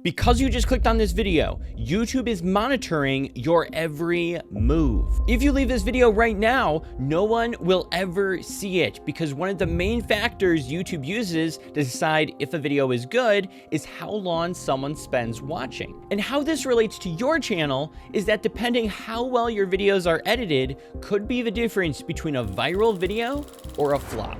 Because you just clicked on this video, YouTube is monitoring your every move. If you leave this video right now, no one will ever see it, because one of the main factors YouTube uses to decide if a video is good is how long someone spends watching. And how this relates to your channel is that depending how well your videos are edited could be the difference between a viral video or a flop.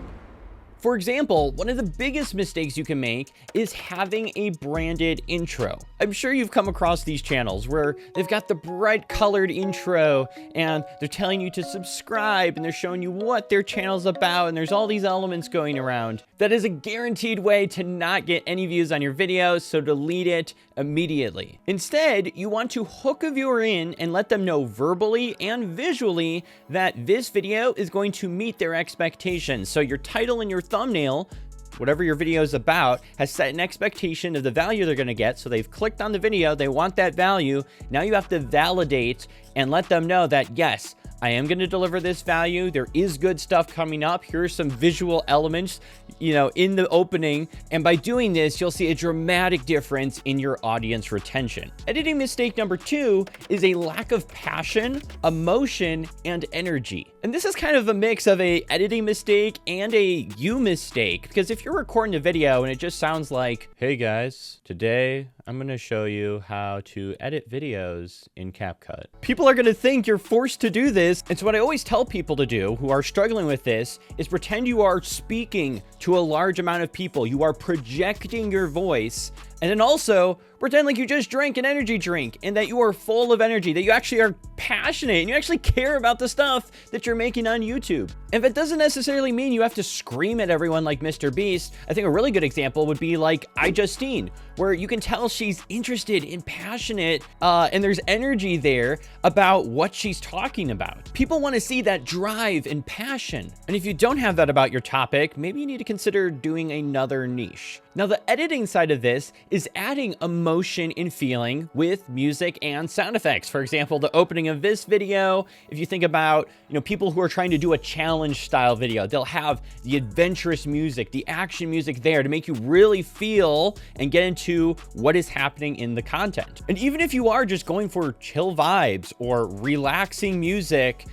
For example, one of the biggest mistakes you can make is having a branded intro. I'm sure you've come across these channels where they've got the bright colored intro and they're telling you to subscribe and they're showing you what their channel's about, and there's all these elements going around. That is a guaranteed way to not get any views on your video, so delete it immediately. Instead, you want to hook a viewer in and let them know verbally and visually that this video is going to meet their expectations. So your title and your thumbnail, whatever your video is about, has set an expectation of the value they're going to get. So they've clicked on the video, they want that value. Now you have to validate and let them know that, yes, I am going to deliver this value. There is good stuff coming up. Here are some visual elements, in the opening. And by doing this, you'll see a dramatic difference in your audience retention. Editing mistake number 2 is a lack of passion, emotion, and energy. And this is kind of a mix of a editing mistake and a you mistake, because if you're recording a video and it just sounds like, hey guys, today I'm going to show you how to edit videos in CapCut, people are going to think you're forced to do this. And so what I always tell people to do who are struggling with this is pretend you are speaking to a large amount of people. You are projecting your voice. And then also pretend like you just drank an energy drink and that you are full of energy, that you actually are passionate and you actually care about the stuff that you're making on YouTube. And that doesn't necessarily mean you have to scream at everyone like Mr. Beast. I think a really good example would be like iJustine, where you can tell she's interested and passionate, and there's energy there about what she's talking about. People want to see that drive and passion. And if you don't have that about your topic, maybe you need to consider doing another niche. Now, the editing side of this is adding emotion and feeling with music and sound effects. For example, the opening of this video, if you think about, people who are trying to do a challenge style video, they'll have the adventurous music, the action music there to make you really feel and get into what is happening in the content. And even if you are just going for chill vibes or relaxing music,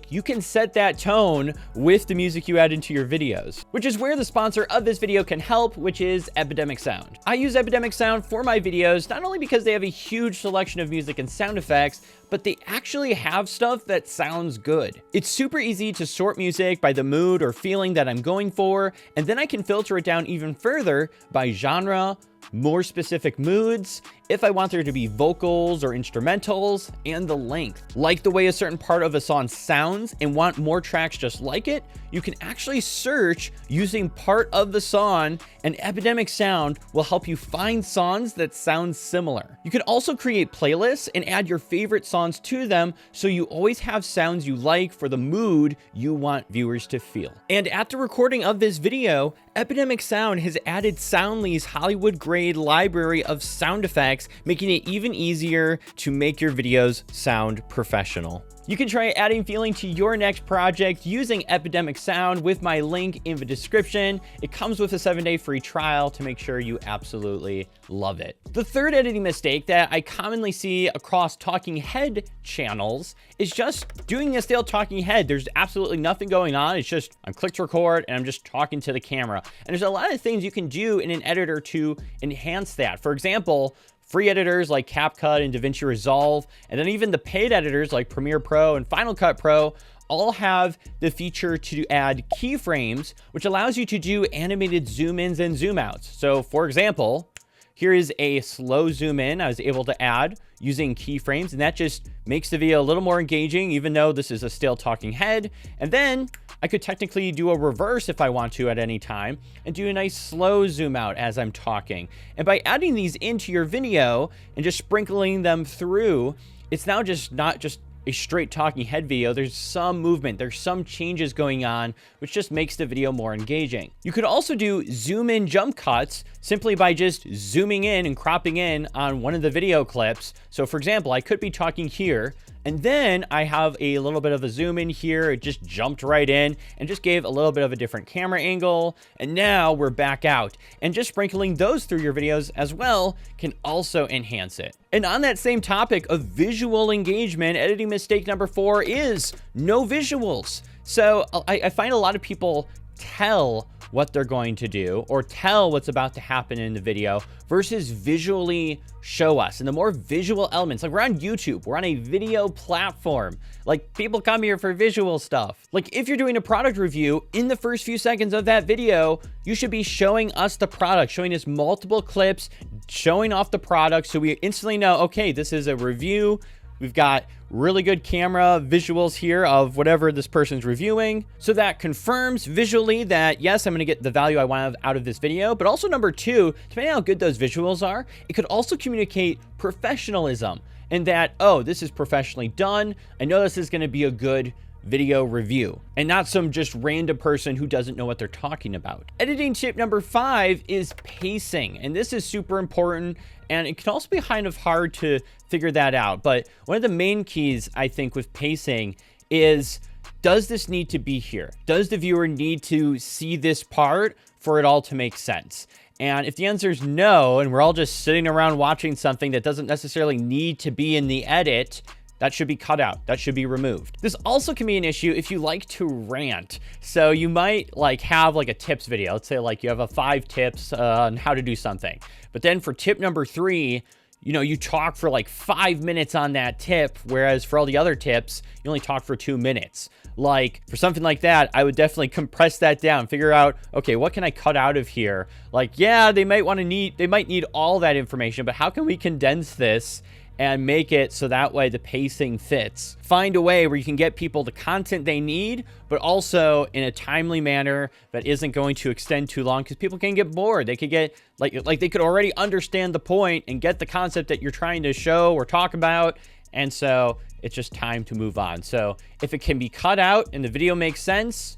you can set that tone with the music you add into your videos, which is where the sponsor of this video can help, which is Epidemic Sound. I use Epidemic Sound for my videos, not only because they have a huge selection of music and sound effects, but they actually have stuff that sounds good. It's super easy to sort music by the mood or feeling that I'm going for, and then I can filter it down even further by genre, more specific moods, if I want there to be vocals or instrumentals, and the length. Like the way a certain part of a song sounds and want more tracks just like it, you can actually search using part of the song, and Epidemic Sound will help you find songs that sound similar. You can also create playlists and add your favorite songs to them, so you always have sounds you like for the mood you want viewers to feel. And at the recording of this video, Epidemic Sound has added Soundly's Hollywood-grade library of sound effects, making it even easier to make your videos sound professional. You can try adding feeling to your next project using Epidemic Sound with my link in the description. It comes with a 7-day free trial to make sure you absolutely love it. The third editing mistake that I commonly see across talking head channels is just doing a stale talking head. There's absolutely nothing going on. It's just, I'm clicked record and I'm just talking to the camera. And there's a lot of things you can do in an editor to enhance that. For example, free editors like CapCut and DaVinci Resolve, and then even the paid editors like Premiere Pro and Final Cut Pro all have the feature to add keyframes, which allows you to do animated zoom ins and zoom outs. So for example, here is a slow zoom in I was able to add using keyframes, and that just makes the video a little more engaging, even though this is a still talking head. And then I could technically do a reverse if I want to at any time and do a nice slow zoom out as I'm talking. And by adding these into your video and just sprinkling them through, it's now just not just a straight talking head video. There's some movement, there's some changes going on, which just makes the video more engaging. You could also do zoom in jump cuts simply by just zooming in and cropping in on one of the video clips. So for example, I could be talking here, and then I have a little bit of a zoom in here. It just jumped right in and just gave a little bit of a different camera angle. And now we're back out. And just sprinkling those through your videos as well can also enhance it. And on that same topic of visual engagement, editing mistake number 4 is no visuals. So I find a lot of people tell what they're going to do or tell what's about to happen in the video versus visually show us. And the more visual elements, like we're on YouTube, we're on a video platform. Like people come here for visual stuff. Like if you're doing a product review, in the first few seconds of that video, you should be showing us the product, showing us multiple clips, showing off the product. So we instantly know, okay, this is a review. We've got really good camera visuals here of whatever this person's reviewing. So that confirms visually that, yes, I'm going to get the value I want out of this video. But also number 2, depending on how good those visuals are, it could also communicate professionalism and that, oh, this is professionally done. I know this is going to be a good video review and not some just random person who doesn't know what they're talking about. Editing tip number 5 is pacing. And this is super important. And it can also be kind of hard to figure that out. But one of the main keys, I think, with pacing is, does this need to be here? Does the viewer need to see this part for it all to make sense? And if the answer is no, and we're all just sitting around watching something that doesn't necessarily need to be in the edit, that should be cut out. That should be removed. This also can be an issue if you like to rant. So you might have a tips video. Let's say you have 5 tips on how to do something. But then for tip number 3, you talk for 5 minutes on that tip, whereas for all the other tips, you only talk for 2 minutes. For something like that, I would definitely compress that down, figure out, okay, what can I cut out of here? Yeah, they might need all that information, but how can we condense this and make it so that way the pacing fits? Find a way where you can get people the content they need, but also in a timely manner that isn't going to extend too long, because people can get bored. They could get, they could already understand the point and get the concept that you're trying to show or talk about. And so it's just time to move on. So if it can be cut out and the video makes sense,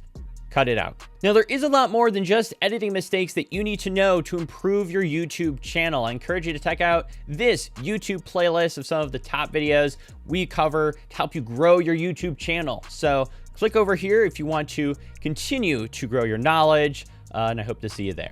cut it out. Now, there is a lot more than just editing mistakes that you need to know to improve your YouTube channel. I encourage you to check out this YouTube playlist of some of the top videos we cover to help you grow your YouTube channel. So click over here if you want to continue to grow your knowledge, and I hope to see you there.